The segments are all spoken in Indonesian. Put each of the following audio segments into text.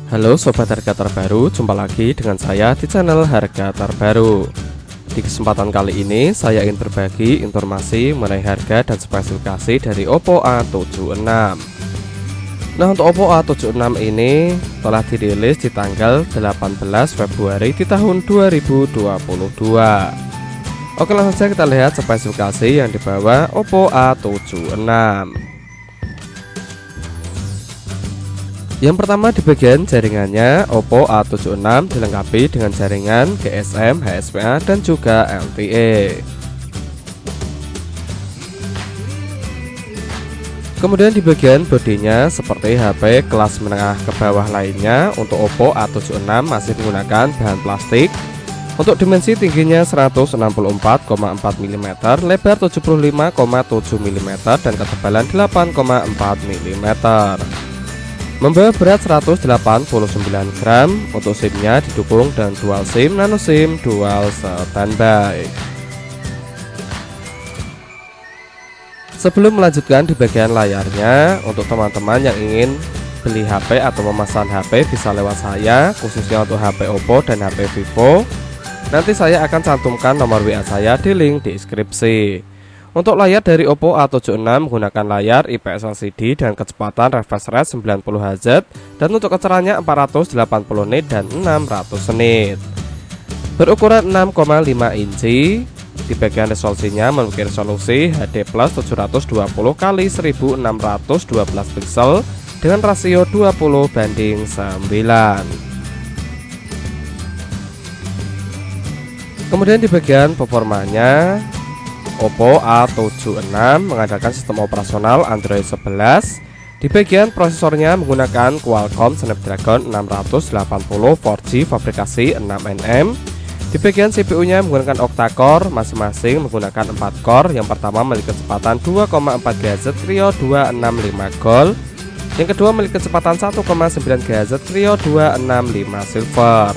Halo sobat harga terbaru, jumpa lagi dengan saya di channel harga terbaru. Di kesempatan kali ini saya ingin berbagi informasi mengenai harga dan spesifikasi dari Oppo A76. Nah, untuk Oppo A76 ini telah dirilis di tanggal 18 Februari di tahun 2022. Oke, langsung saja kita lihat spesifikasi yang dibawa Oppo A76. Yang pertama, di bagian jaringannya, Oppo A76 dilengkapi dengan jaringan GSM, HSPA, dan juga LTE. Kemudian di bagian bodinya, seperti HP kelas menengah ke bawah lainnya, untuk Oppo A76 masih menggunakan bahan plastik. Untuk dimensi tingginya 164,4 mm, lebar 75,7 mm, dan ketebalan 8,4 mm. Membawa berat 189 gram. Untuk SIM-nya didukung dengan dual SIM, nano SIM, dual standby. Sebelum melanjutkan di bagian layarnya, untuk teman-teman yang ingin beli HP atau memesan HP bisa lewat saya, khususnya untuk HP Oppo dan HP Vivo. Nanti saya akan cantumkan nomor WA saya di link di deskripsi. Untuk layar dari Oppo A76 menggunakan layar IPS LCD dengan kecepatan refresh rate 90Hz dan untuk kecerahannya 480 nit dan 600 nit. Berukuran 6,5 inci. Di bagian resolusinya memiliki resolusi HD plus 720 x 1612 pixel dengan rasio 20:9. Kemudian di bagian performanya, Oppo A76 mengandalkan sistem operasional Android 11. Di bagian prosesornya menggunakan Qualcomm Snapdragon 680 4G fabrikasi 6nm. Di bagian CPU-nya menggunakan octa-core, masing-masing menggunakan 4 core. Yang pertama memiliki kecepatan 2,4 GHz Creo 265 Gold. Yang kedua memiliki kecepatan 1,9 GHz Creo 265 Silver.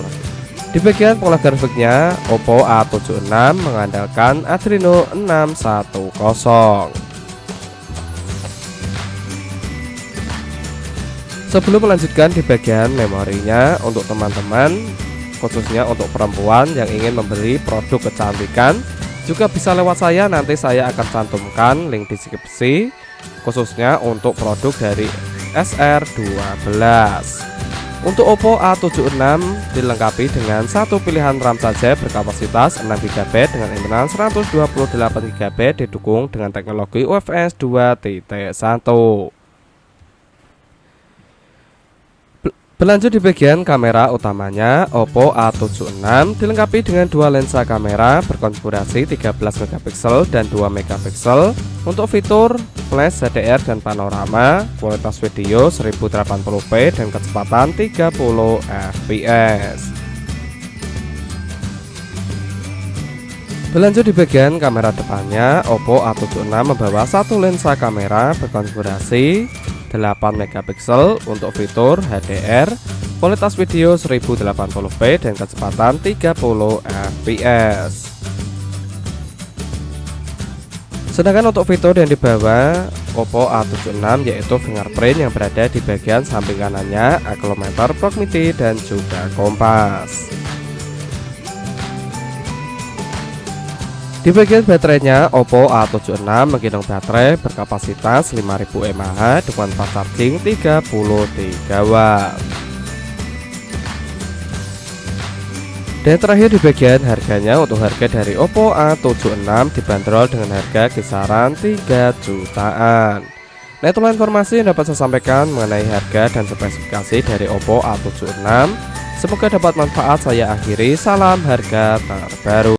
Di bagian pola grafiknya, Oppo A76 mengandalkan Adreno 610. Sebelum melanjutkan di bagian memorinya, untuk teman-teman, khususnya untuk perempuan yang ingin membeli produk kecantikan, juga bisa lewat saya. Nanti saya akan cantumkan link di deskripsi, khususnya untuk produk dari SR12. Untuk Oppo A76 dilengkapi dengan satu pilihan RAM saja berkapasitas 6GB dengan internal 128GB, didukung dengan teknologi UFS 2.1. Berlanjut di bagian kamera utamanya, Oppo A76 dilengkapi dengan dua lensa kamera berkonfigurasi 13MP dan 2MP. Untuk fitur flash HDR dan panorama, kualitas video 1080p dan kecepatan 30 fps. Berlanjut di bagian kamera depannya, Oppo A76 membawa satu lensa kamera berkonfigurasi 8MP untuk fitur HDR, kualitas video 1080p dan kecepatan 30 fps. Sedangkan untuk fitur yang dibawa Oppo A76 yaitu fingerprint yang berada di bagian samping kanannya, accelerometer, proximity, dan juga kompas. Di bagian baterainya, Oppo A76 menggendong baterai berkapasitas 5000 mAh dengan fast charging 33W. Dan terakhir di bagian harganya, untuk harga dari Oppo A76 dibanderol dengan harga kisaran 3 jutaan. Nah, itulah informasi yang dapat saya sampaikan mengenai harga dan spesifikasi dari Oppo A76. Semoga dapat manfaat. Saya akhiri, salam harga terbaru.